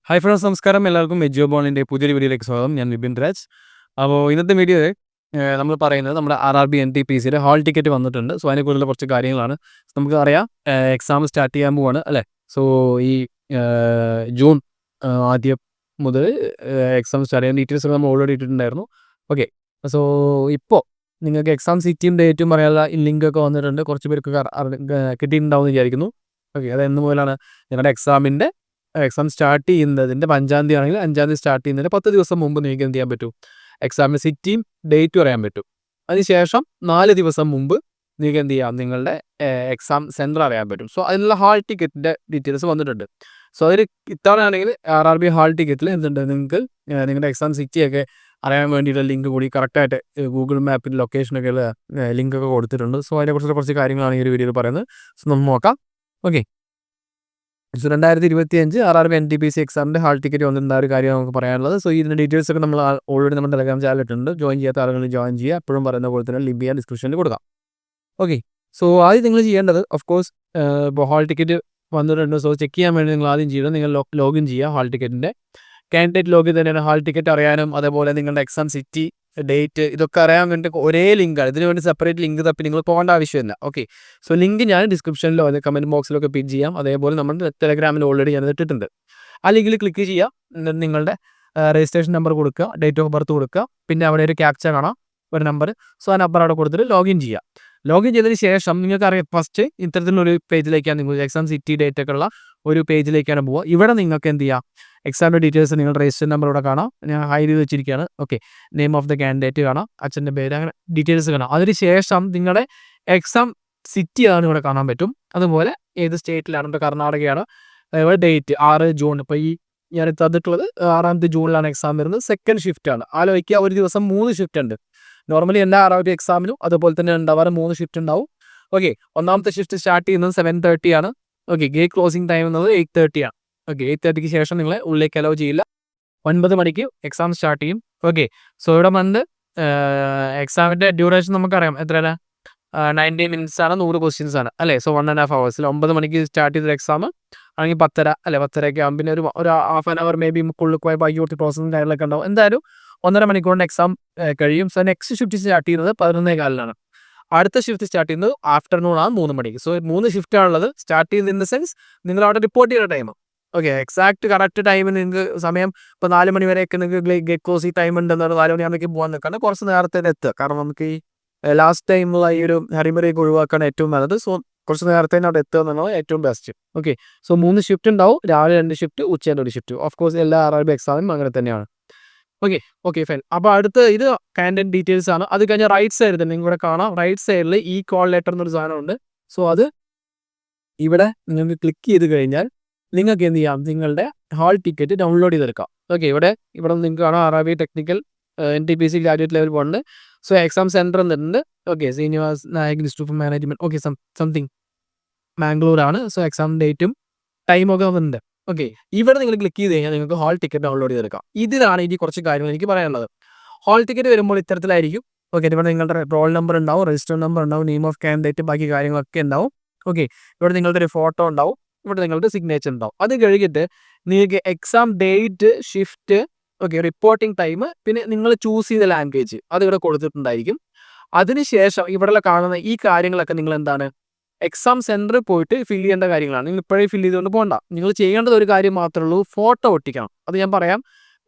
Hi friends, നമസ്കാരം. എല്ലാവർക്കും എജ്യോ ബോണിൻ്റെ പുതിയൊരു വീഡിയോയിലേക്ക് സ്വാഗതം. ഞാൻ വിപിൻ രാജ്. അപ്പോൾ ഇന്നത്തെ വീഡിയോയിൽ നമ്മൾ പറയുന്നത് നമ്മുടെ RRB NTPCയുടെ ഹാൾ ടിക്കറ്റ് വന്നിട്ടുണ്ട്. സോ അതിനെക്കുറിച്ചുള്ള കുറച്ച് കാര്യങ്ങളാണ്. നമുക്ക് അറിയാം, എക്സാം സ്റ്റാർട്ട് ചെയ്യാൻ പോവാണ് അല്ലേ. സോ ഈ ജൂൺ ആദ്യം മുതൽ എക്സാം സ്റ്റാർട്ട് ചെയ്യാൻ ഡീറ്റെയിൽസ് ഒക്കെ നമ്മൾ ഓൾറെഡി ഇട്ടിട്ടുണ്ടായിരുന്നു. ഓക്കെ, സോ ഇപ്പോൾ നിങ്ങൾക്ക് എക്സാം സിറ്റിയും ഡേറ്റും പറയാനുള്ള ലിങ്കൊക്കെ വന്നിട്ടുണ്ട്. കുറച്ച് പേർക്ക് കിട്ടിയിട്ടുണ്ടാവും എന്ന് വിചാരിക്കുന്നു. ഓക്കെ, അത് എന്ന് മുതലാണ് നിങ്ങളുടെ എക്സാം സ്റ്റാർട്ട് ചെയ്യുന്നതിൻ്റെ 5-ാം തീയതി ആണെങ്കിൽ 5-ാം തീയതി സ്റ്റാർട്ട് ചെയ്യുന്നതിൻ്റെ 10 ദിവസം മുമ്പ് നിങ്ങൾക്ക് എന്ത് ചെയ്യാൻ പറ്റും, എക്സാമിൻ്റെ സിറ്റിയും ഡേറ്റും അറിയാൻ പറ്റും. അതിനുശേഷം 4 ദിവസം മുമ്പ് നിങ്ങൾക്ക് എന്ത് ചെയ്യാം, നിങ്ങളുടെ എക്സാം സെൻറ്റർ അറിയാൻ പറ്റും. സോ അതിനുള്ള ഹാൾ ടിക്കറ്റിൻ്റെ ഡീറ്റെയിൽസ് വന്നിട്ടുണ്ട്. സോ അതിൽ ഇത്തവണയാണെങ്കിൽ RRB ഹാൾ ടിക്കറ്റിൽ എന്തുണ്ട്, നിങ്ങൾക്ക് നിങ്ങളുടെ എക്സാം സിറ്റിയൊക്കെ അറിയാൻ വേണ്ടിയിട്ടുള്ള ലിങ്ക് കൂടി കറക്റ്റായിട്ട് ഗൂഗിൾ മാപ്പിൽ ലൊക്കേഷനൊക്കെ ഉള്ള ലിങ്കൊക്കെ കൊടുത്തിട്ടുണ്ട്. സോ അതിനെക്കുറിച്ചുള്ള കുറച്ച് കാര്യങ്ങളാണ് ഈ ഒരു വീഡിയോയിൽ പറയുന്നത്. സോ നമുക്ക് നോക്കാം. ഓക്കെ, സോ 2025 RRB NTPC എക്സാമിൻ്റെ ഹാൾ ടിക്കറ്റ് വന്നിട്ടുണ്ട്. ഒരു കാര്യം നമുക്ക് പറയാനുള്ളത്. സോ ഇതിൻ്റെ ഡീറ്റെയിൽസ് ഒക്കെ നമ്മൾ ഓൾറെഡി നമ്മുടെ ടെലഗ്രാം ചാനലിട്ടുണ്ട്. ജോയിൻ ചെയ്യാത്ത ആളുകൾ ജോയിൻ ചെയ്യുക. എപ്പോഴും പറയുന്ന പോലെ തന്നെ ലിങ്ക് ചെയ്യാൻ ഡിസ്ക്രിപ്ഷനിൽ കൊടുക്കാം. ഓക്കെ, സോ ആദ്യം നിങ്ങൾ ചെയ്യേണ്ടത്, ഓഫ് കോഴ്സ് ഇപ്പോൾ ഹാൾ ടിക്കറ്റ് വന്നിട്ടുണ്ട്. സോ ചെക്ക് ചെയ്യാൻ വേണ്ടി നിങ്ങൾ ആദ്യം ചെയ്യണം, നിങ്ങൾ ലോഗിൻ ചെയ്യുക. ഹാൾ ടിക്കറ്റിൻ്റെ കാൻഡിഡേറ്റ് ലോഗിൻ തന്നെയാണ്. ഹാൾ ടിക്കറ്റ് അറിയാനും അതേപോലെ നിങ്ങളുടെ എക്സാം സിറ്റി ഡേറ്റ് ഇതൊക്കെ അറിയാൻ വേണ്ടി ഒരേ ലിങ്കാണ്. ഇതിന് വേണ്ടി സെപ്പറേറ്റ് ലിങ്ക് തപ്പി നിങ്ങൾ പോകേണ്ട ആവശ്യമില്ല. ഓക്കെ, സോ ലിങ്ക് ഞാൻ ഡിസ്ക്രിപ്ഷനിലോ അല്ലെങ്കിൽ കമൻറ്റ് ബോക്സിലൊക്കെ പിൻ ചെയ്യാം. അതേപോലെ നമ്മുടെ ടെലഗ്രാമിൽ ഓൾറെഡി ഞാൻ ഇട്ടിട്ടുണ്ട്. ആ ലിങ്കിൽ ക്ലിക്ക് ചെയ്യുക. എന്നിട്ട് നിങ്ങളുടെ രജിസ്ട്രേഷൻ നമ്പർ കൊടുക്കുക, ഡേറ്റ് ഓഫ് ബർത്ത് കൊടുക്കുക, പിന്നെ അവിടെ ഒരു ക്യാപ്ച കാണാം, ഒരു നമ്പർ. സോ ആ നമ്പർ അവിടെ കൊടുത്തിട്ട് ലോഗിൻ ചെയ്യുക. ലോഗിൻ ചെയ്തതിന് ശേഷം നിങ്ങൾക്കറിയാം, ഫസ്റ്റ് ഇത്തരത്തിലൊരു പേജിലേക്കാണ് നിങ്ങൾ എക്സാം സിറ്റി ഡേറ്റ് ഒക്കെ ഉള്ള ഒരു പേജിലേക്കാണ് പോവുക. ഇവിടെ നിങ്ങൾക്ക് എന്ത് ചെയ്യാം, എക്സാമിൻ്റെ ഡീറ്റെയിൽസ് നിങ്ങളുടെ രജിസ്റ്റർ നമ്പർ ഇവിടെ കാണാം. ഞാൻ ഹൈഡ് ചെയ്ത് വെച്ചിരിക്കുകയാണ്. Okay, name of the candidate കാണാം, അച്ഛൻ്റെ പേര്, അങ്ങനെ ഡീറ്റെയിൽസ് കാണാം. അതിന് ശേഷം നിങ്ങളുടെ എക്സാം സിറ്റിയാണ് ഇവിടെ കാണാൻ പറ്റും. അതുപോലെ ഏത് സ്റ്റേറ്റിലാണ്, ഇപ്പോൾ കർണാടകയാണ്. അതേപോലെ ഡേറ്റ് 6 ജൂൺ. ഇപ്പോൾ ഈ ഞാൻ തന്നിട്ടുള്ളത് 6-ാം തീയതി ജൂണിലാണ് എക്സാം വരുന്നത്. സെക്കൻഡ് ഷിഫ്റ്റാണ്. ആലോചിക്കുക, ഒരു ദിവസം 3 ഷിഫ്റ്റ് ഉണ്ട്. നോർമലി എല്ലാ RRB എക്സാമിനും അതുപോലെ തന്നെ ഉണ്ടാവാറ് 3 ഷിഫ്റ്റ് ഉണ്ടാവും. ഓക്കെ, ഒന്നാമത്തെ ഷിഫ്റ്റ് സ്റ്റാർട്ട് ചെയ്യുന്നത് 7:30 ആണ്. ഓക്കെ, ഗേറ്റ് ക്ലോസിംഗ് ടൈം എന്നത് 8:30 ആണ്. ഓക്കെ, 8:30ക്ക് ശേഷം നിങ്ങളെ ഉള്ളിലേക്ക് അലോ ചെയ്യില്ല. 9 മണിക്ക് എക്സാം സ്റ്റാർട്ട് ചെയ്യും. ഓക്കെ, സോ ഇവിടെ വന്ന് എക്സാമിൻ്റെ ഡ്യൂറേഷൻ നമുക്കറിയാം എത്രയാണ്, 90 മിനിറ്റ്സ് ആണ്, 100 ക്വസ്റ്റ്യൻസ് ആണ് അല്ലേ. So 1.5 hours. 9 മണിക്ക് സ്റ്റാർട്ട് ചെയ്ത എക്സാം ആണെങ്കിൽ 10:30 അല്ലെ, 10:30 ആകും. പിന്നെ ഒരു half an hour may be ഉള്ളിൽ പോയ ബാക്കി കുറച്ച് പ്രോസസ്സും കാര്യങ്ങളൊക്കെ ഉണ്ടാവും. എന്തായാലും 1.5 മണിക്കൂറിൻ്റെ എക്സാം കഴിയും. സോ നെക്സ്റ്റ് ഷിഫ്റ്റ് സ്റ്റാർട്ട് ചെയ്യുന്നത് 11:15-നാണ്. അടുത്ത ഷിഫ്റ്റ് സ്റ്റാർട്ട് ചെയ്യുന്നത് ആഫ്റ്റർനൂൺ ആണ്, 3 മണിക്ക്. സോ 3 ഷിഫ്റ്റാണുള്ളത്. സ്റ്റാർട്ട് ചെയ്യുന്നത് ഇൻ ദ സെൻസ് നിങ്ങൾ അവിടെ റിപ്പോർട്ട് ചെയ്യുന്ന ടൈം. ഓക്കെ, എക്സാക്ട് കറക്റ്റ് ടൈമിൽ നിങ്ങൾക്ക് സമയം ഇപ്പോൾ 4 മണി വരെയൊക്കെ നിങ്ങൾക്ക് ഗെറ്റ് ക്ലോസിംഗ് ടൈം ഉണ്ടെന്നാണ്. 4 മണിയാകുമ്പോഴേക്ക് പോകാൻ നിൽക്കണം. കുറച്ച് നേരത്തെ എത്തുക. കാരണം നമുക്ക് ഈ ലാസ്റ്റ് ടൈമുള്ള ഈ ഒരു ഹരിമറിയൊക്കെ ഒഴിവാക്കാൻ ഏറ്റവും നല്ലത്. സോ കുറച്ച് നേരത്തെ അവിടെ എത്തുക എന്നുള്ളത് ഏറ്റവും ബെസ്റ്റ്. ഓക്കെ, സോ 3 ഷിഫ്റ്റ് ഉണ്ടാവും. രാവിലെ 2 ഷിഫ്റ്റ്, ഉച്ചയിൽ 1 ഷിഫ്റ്റ്. ഓഫ് കോഴ്സ് എല്ലാ RRB എക്സാമും അങ്ങനെ തന്നെയാണ്. Okay, okay fine. അപ്പോൾ അടുത്ത് ഇത് കാൻഡിഡേറ്റ് ഡീറ്റെയിൽസ് ആണ്. അത് കഴിഞ്ഞാൽ റൈറ്റ് സൈഡിൽ തന്നെ നിങ്ങളിവിടെ കാണാം, റൈറ്റ് സൈഡിൽ ഈ കോൾ ലെറ്റർ എന്നൊരു സാധനമുണ്ട്. സോ അത് ഇവിടെ നിങ്ങൾക്ക് ക്ലിക്ക് ചെയ്ത് കഴിഞ്ഞാൽ നിങ്ങൾക്ക് എന്ത് ചെയ്യാം, നിങ്ങളുടെ ഹാൾ ടിക്കറ്റ് ഡൗൺലോഡ് ചെയ്തെടുക്കാം. ഓക്കെ, ഇവിടെ നിങ്ങൾക്ക് കാണാം RRB technical NTPC graduate level 1. So exam centre എന്നുണ്ട്. Okay, Srinivas Nayak institute of management. Okay, something മാംഗ്ലൂരാണ്. സോ എക്സാം ഡേറ്റും ടൈമൊക്കെ വന്നിട്ടുണ്ട്. ഓക്കെ, ഇവിടെ നിങ്ങൾ ക്ലിക്ക് ചെയ്ത് കഴിഞ്ഞാൽ നിങ്ങൾക്ക് ഹാൾ ടിക്കറ്റ് ഡൗൺലോഡ് ചെയ്തെടുക്കാം. ഇതിലാണ് ഇനി കുറച്ച് കാര്യങ്ങൾ എനിക്ക് പറയാനുള്ളത്. ഹാൾ ടിക്കറ്റ് വരുമ്പോൾ ഇത്തരത്തിലായിരിക്കും. ഓക്കെ, ഇവിടെ നിങ്ങളുടെ റോൾ നമ്പർ ഉണ്ടാവും, രജിസ്റ്റർ നമ്പർ ഉണ്ടാവും, നെയിം ഓഫ് കാൻഡിഡേറ്റ്, ബാക്കി കാര്യങ്ങളൊക്കെ ഉണ്ടാവും. ഓക്കെ, ഇവിടെ നിങ്ങളുടെ ഒരു ഫോട്ടോ ഉണ്ടാവും, ഇവിടെ നിങ്ങളുടെ സിഗ്നേച്ചർ ഉണ്ടാവും. അത് കഴിഞ്ഞിട്ട് നിങ്ങൾക്ക് exam date, shift, okay, reporting time, പിന്നെ നിങ്ങൾ ചൂസ് ചെയ്ത ലാംഗ്വേജ് അത് ഇവിടെ കൊടുത്തിട്ടുണ്ടായിരിക്കും. അതിനുശേഷം ഇവിടെ കാണുന്ന ഈ കാര്യങ്ങളൊക്കെ നിങ്ങൾ എന്താണ്, എക്സാം സെൻറ്ററിൽ പോയിട്ട് ഫില്ല് ചെയ്യേണ്ട കാര്യങ്ങളാണ്. നിങ്ങൾ ഇപ്പോഴേ ഫില്ല് ചെയ്തുകൊണ്ട് പോകണ്ട. നിങ്ങൾ ചെയ്യേണ്ടത് ഒരു കാര്യം മാത്രമേ ഉള്ളൂ, ഫോട്ടോ ഒട്ടിക്കണം. അത് ഞാൻ പറയാം.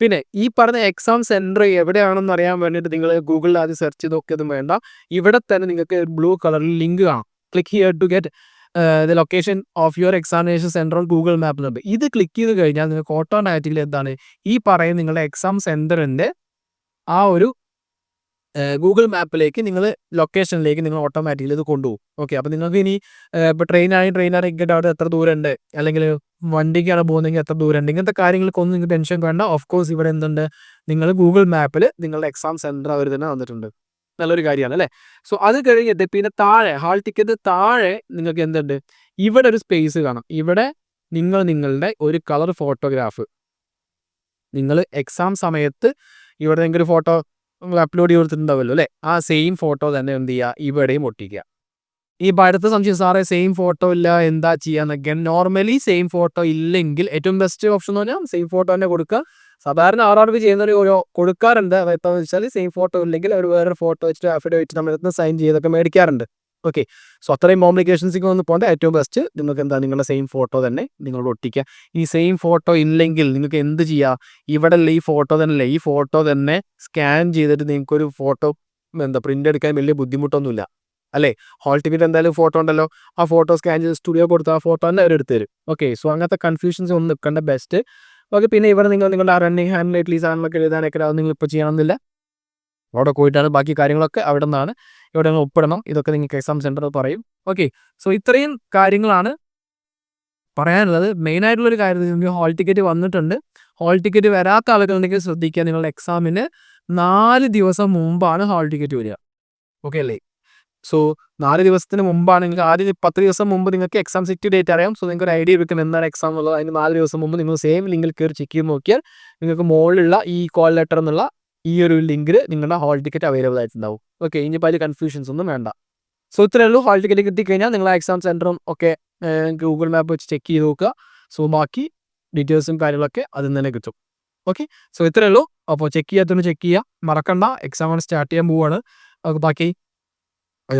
പിന്നെ ഈ പറഞ്ഞ എക്സാം സെൻറ്റർ എവിടെയാണെന്ന് അറിയാൻ വേണ്ടിയിട്ട് നിങ്ങൾ ഗൂഗിളിൽ ആദ്യം സെർച്ച് ചെയ്ത് നോക്കിയതും വേണ്ട. ഇവിടെ തന്നെ നിങ്ങൾക്ക് ബ്ലൂ കളറിൽ ലിങ്ക് കാണാം. Click here to get the location of your examination centre on Google മാപ്പിലുണ്ട്. ഇത് ക്ലിക്ക് ചെയ്ത് കഴിഞ്ഞാൽ നിങ്ങൾക്ക് ഓട്ടോമാറ്റിക്കലി എന്താണ്, ഈ പറയുന്ന നിങ്ങളുടെ എക്സാം സെൻറ്ററിൻ്റെ ആ ഒരു ഗൂഗിൾ മാപ്പിലേക്ക് നിങ്ങൾ ലൊക്കേഷനിലേക്ക് നിങ്ങൾ ഓട്ടോമാറ്റിക്കലി ഇത് കൊണ്ടുപോകും. ഓക്കെ, അപ്പോൾ നിങ്ങൾക്ക് ഇനി ഇപ്പോൾ ട്രെയിനാണെങ്കിൽ അവിടെ എത്ര ദൂരമുണ്ട്, അല്ലെങ്കിൽ വണ്ടിക്കാണ് പോകുന്നതെങ്കിൽ എത്ര ദൂരമുണ്ട്, ഇങ്ങനത്തെ കാര്യങ്ങൾക്കൊന്നും നിങ്ങൾക്ക് ടെൻഷൻ വേണ്ട. ഓഫ് കോഴ്സ് ഇവിടെ എന്തുണ്ട്, നിങ്ങൾ ഗൂഗിൾ മാപ്പിൽ നിങ്ങളുടെ എക്സാം സെൻറ്റർ അവർ തന്നെ വന്നിട്ടുണ്ട്. നല്ലൊരു കാര്യമാണ് അല്ലേ. സോ അത് കഴിഞ്ഞിട്ട് പിന്നെ താഴെ ഹാൾ ടിക്കറ്റ് താഴെ നിങ്ങൾക്ക് എന്തുണ്ട്, ഇവിടെ ഒരു സ്പേസ് കാണാം. ഇവിടെ നിങ്ങളുടെ ഒരു കളർ ഫോട്ടോഗ്രാഫ് നിങ്ങൾ എക്സാം സമയത്ത് ഇവിടെ നിങ്ങൾക്ക് ഒരു ഫോട്ടോ അപ്ലോഡ് ചെയ്തിട്ടുണ്ടാവുമല്ലോ അല്ലേ, ആ സെയിം ഫോട്ടോ തന്നെ എന്ത് ചെയ്യുക, ഇവിടെയും ഒട്ടിക്കുക. ഈ അടുത്ത സംശയം സാറേ സെയിം ഫോട്ടോ ഇല്ല എന്താ ചെയ്യാന്നൊക്കെ. നോർമലി സെയിം ഫോട്ടോ ഇല്ലെങ്കിൽ ഏറ്റവും ബെസ്റ്റ് ഓപ്ഷൻ എന്ന് പറഞ്ഞാൽ സെയിം ഫോട്ടോ തന്നെ കൊടുക്കുക. സാധാരണ RRB ചെയ്യുന്നവർ ഒരു കൊടുക്കാറുണ്ട്. എന്താണെന്ന് വെച്ചാൽ സെയിം ഫോട്ടോ ഇല്ലെങ്കിൽ അവർ വേറൊരു ഫോട്ടോ വെച്ചിട്ട് അഫിഡവിറ്റ് നമ്മുടെ അടുത്ത് സൈൻ ചെയ്തൊക്കെ മേടിക്കാറുണ്ട്. ഓക്കെ. സോ അത്രയും കോംപ്ലിക്കേഷൻസിലേക്ക് ഒന്നും പോകേണ്ട. ഏറ്റവും ബെസ്റ്റ് നിങ്ങൾക്ക് എന്താ നിങ്ങളുടെ സെയിം ഫോട്ടോ തന്നെ നിങ്ങളോട് ഒട്ടിക്കുക. ഈ സെയിം ഫോട്ടോ ഇല്ലെങ്കിൽ നിങ്ങൾക്ക് എന്ത് ചെയ്യുക, ഇവിടെ ഈ ഫോട്ടോ തന്നെ ഈ ഫോട്ടോ തന്നെ സ്കാൻ ചെയ്തിട്ട് നിങ്ങൾക്കൊരു ഫോട്ടോ പ്രിൻ്റ് എടുക്കാൻ വലിയ ബുദ്ധിമുട്ടൊന്നുമില്ല അല്ലേ. ഹാൾ ടിക്കറ്റ് എന്തായാലും ഫോട്ടോ ഉണ്ടല്ലോ, ആ ഫോട്ടോ സ്കാൻ ചെയ്ത് സ്റ്റുഡിയോ കൊടുത്താൽ ആ ഫോട്ടോ തന്നെ അവർ എടുത്ത് തരും. ഓക്കെ. സോ അങ്ങനത്തെ കൺഫ്യൂഷൻസ് ഒന്നും നിൽക്കേണ്ട ബെസ്റ്റ്. ഓക്കെ. പിന്നെ ഇവിടെ നിങ്ങളുടെ റണ്ണിങ് ഹാൻഡ് ലൈറ്റ് ലീസ് ആണെന്നൊക്കെ എഴുതാനൊക്കെ അത് നിങ്ങൾ ഇപ്പോൾ ചെയ്യണമെന്നില്ല. അവിടെ പോയിട്ടാണ് ബാക്കി കാര്യങ്ങളൊക്കെ അവിടെ നിന്നാണ്. ഇവിടെ നിന്ന് ഒപ്പിടണം. ഇതൊക്കെ നിങ്ങൾക്ക് എക്സാം സെൻറ്ററിൽ പറയും. ഓക്കെ. സോ ഇത്രയും കാര്യങ്ങളാണ് പറയാനുള്ളത്. മെയിനായിട്ടുള്ളൊരു കാര്യം നിങ്ങൾക്ക് ഹാൾ ടിക്കറ്റ് വന്നിട്ടുണ്ട്. ഹാൾ ടിക്കറ്റ് വരാത്ത ആളുകളുണ്ടെങ്കിൽ ശ്രദ്ധിക്കുക, നിങ്ങളുടെ എക്സാമിന് 4 ദിവസം മുമ്പാണ് ഹാൾ ടിക്കറ്റ് വരിക. ഓക്കെ അല്ലേ. സോ 4 ദിവസത്തിന് മുമ്പാണെങ്കിൽ ആദ്യം 10 ദിവസം മുമ്പ് നിങ്ങൾക്ക് എക്സാം സെറ്റ് ഡേറ്റ് അറിയാം. സോ നിങ്ങൾക്ക് ഒരു ഐഡിയ വെക്കും എന്താണ് എക്സാം ഉള്ളത്. അതിന് 4 ദിവസം മുമ്പ് നിങ്ങൾ സെയിം ലിങ്കിൽ കയറി ചെക്ക് ചെയ്ത് നോക്കിയാൽ നിങ്ങൾക്ക് മുകളിലുള്ള ഈ കോൾ ലെറ്റർ എന്നുള്ള ഈ ഒരു ലിങ്കിൽ നിങ്ങളുടെ ഹാൾ ടിക്കറ്റ് അവൈലബിൾ ആയിട്ടുണ്ടാവും. ഓക്കെ. ഇനിയിപ്പോൾ അതിൽ കൺഫ്യൂഷൻസ് ഒന്നും വേണ്ട. സോ ഇത്രയേ ഉള്ളൂ. ഹാൾ ടിക്കറ്റ് കിട്ടിക്കഴിഞ്ഞാൽ നിങ്ങൾ എക്സാം സെൻറ്ററും ഒക്കെ ഗൂഗിൾ മാപ്പ് വെച്ച് ചെക്ക് ചെയ്ത് നോക്കുക. സോ ബാക്കി ഡീറ്റെയിൽസും കാര്യങ്ങളൊക്കെ അതിൽ നിന്ന് തന്നെ കിട്ടും. ഓക്കെ. സോ ഇത്രയേ ഉള്ളൂ. അപ്പോൾ ചെക്ക് ചെയ്യാത്തതിന് ചെക്ക് ചെയ്യുക, മറക്കണ്ട. എക്സാം സ്റ്റാർട്ട് ചെയ്യാൻ പോവുകയാണ്. ബാക്കി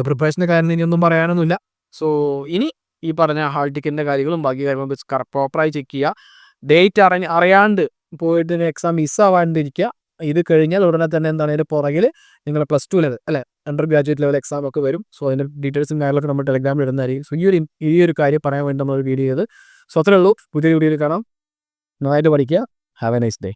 പ്രിപ്പറേഷൻ്റെ കാര്യം ഇനിയൊന്നും പറയാനൊന്നുമില്ല. സോ ഇനി ഈ പറഞ്ഞ ഹാൾ ടിക്കറ്റിൻ്റെ കാര്യങ്ങളും ബാക്കി കാര്യങ്ങളും പ്രോപ്പറായി ചെക്ക് ചെയ്യുക. ഡേറ്റ് അറിയാണ്ട് പോയിട്ട് എക്സാം മിസ്സാവാണ്ടിരിക്കുക. ഇത് കഴിഞ്ഞാൽ ഉടനെ തന്നെ എന്താണ് അതിൻ്റെ പുറകിൽ നിങ്ങളുടെ +2 ലെവൽ അല്ലേ, അണ്ടർ ഗ്രാജുവേറ്റ് ലെവൽ എക്സാം ഒക്കെ വരും. സോ അതിൻ്റെ ഡീറ്റെയിൽസും കാര്യങ്ങളൊക്കെ നമ്മൾ ടെലഗ്രാമിൽ ഇടുന്നതായിരിക്കും. സോ ഈ ഒരു കാര്യം പറയാൻ വേണ്ടി നമ്മൾ വീഡിയോ ചെയ്ത്. സോ അത്രേ ഉള്ളൂ. പുതിയൊരു വീഡിയോയിൽ കാണാം. നന്നായിട്ട് പഠിക്കുക. Have A nice day.